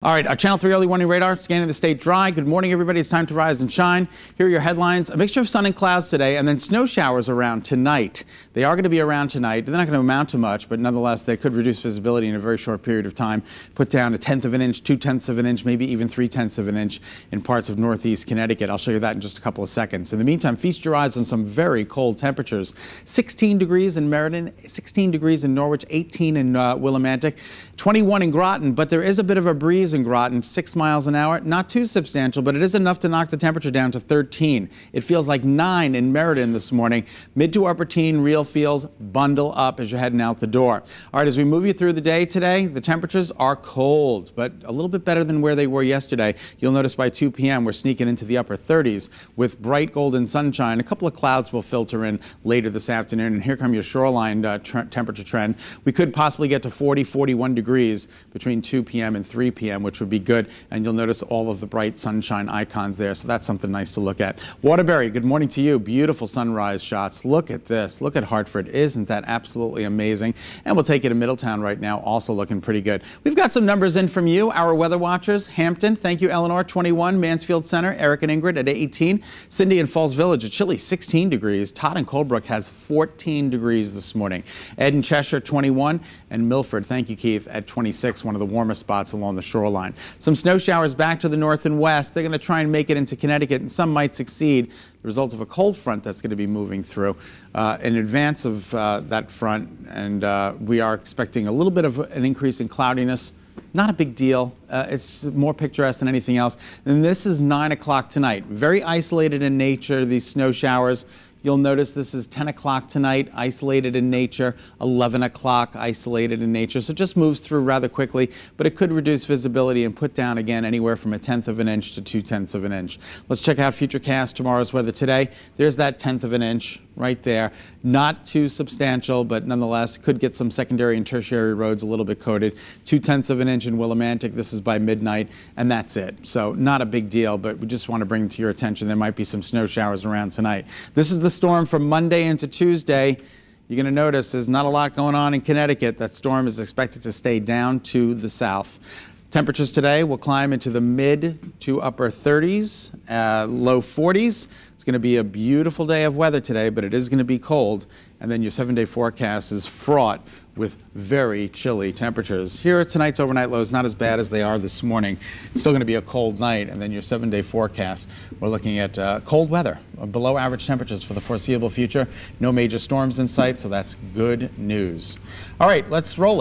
All right, our Channel 3 early warning radar scanning the state dry. Good morning, everybody. It's time to rise and shine. Here are your headlines. A mixture of sun and clouds today, and then snow showers around tonight. They are going to be around tonight. They're not going to amount to much, but nonetheless, they could reduce visibility in a very short period of time. Put down 1/10 of an inch, 2/10 of an inch, maybe even 3/10 of an inch in parts of northeast Connecticut. I'll show you that in just a couple of seconds. In the meantime, feast your eyes on some very cold temperatures. 16 degrees in Meriden, 16 degrees in Norwich, 18 in Willimantic, 21 in Groton, but there is a bit of a breeze in Groton, 6 miles an hour. Not too substantial, but it is enough to knock the temperature down to 13. It feels like 9 in Meriden this morning. Mid to upper teen real feels. Bundle up as you're heading out the door. All right, as we move you through the day today, the temperatures are cold, but a little bit better than where they were yesterday. You'll notice by 2 p.m. we're sneaking into the upper 30s with bright golden sunshine. A couple of clouds will filter in later this afternoon, and here come your shoreline temperature trend. We could possibly get to 40, 41 degrees between 2 p.m. and 3 p.m., which would be good, and you'll notice all of the bright sunshine icons there, so that's something nice to look at. Waterbury, good morning to you. Beautiful sunrise shots. Look at this. Look at Hartford. Isn't that absolutely amazing? And we'll take you to Middletown right now, also looking pretty good. We've got some numbers in from you, our weather watchers. Hampton, thank you, Eleanor, 21. Mansfield Center, Eric and Ingrid at 18. Cindy in Falls Village at chilly 16 degrees. Todd in Colebrook has 14 degrees this morning. Ed in Cheshire, 21. And Milford, thank you, Keith, at 26, one of the warmest spots along the shoreline. Some snow showers back to the north and west. They're going to try and make it into Connecticut, and some might succeed. The result of a cold front that's going to be moving through in advance of that front, and we are expecting a little bit of an increase in cloudiness. Not a big deal. It's more picturesque than anything else. And this is 9 o'clock tonight. Very isolated in nature, these snow showers. You'll notice this is 10 o'clock tonight, isolated in nature, 11 o'clock, isolated in nature. So it just moves through rather quickly, but it could reduce visibility and put down again anywhere from 1/10 of an inch to 2/10 of an inch. Let's check out Futurecast, tomorrow's weather today. There's that 1/10 of an inch right there. Not too substantial, but nonetheless could get some secondary and tertiary roads a little bit coated. 2/10 of an inch in Willimantic. This is by midnight, and that's it. So not a big deal, but we just want to bring to your attention there might be some snow showers around tonight. This is the storm from Monday into Tuesday. You're going to notice there's not a lot going on in Connecticut. That storm is expected to stay down to the south. Temperatures today will climb into the mid to upper 30s, low 40s. It's going to be a beautiful day of weather today, but it is going to be cold. And then your 7-day forecast is fraught with very chilly temperatures. Here are tonight's overnight lows, not as bad as they are this morning. It's still going to be a cold night. And then your 7-day forecast, we're looking at cold weather, below average temperatures for the foreseeable future. No major storms in sight, so that's good news. All right, let's roll it.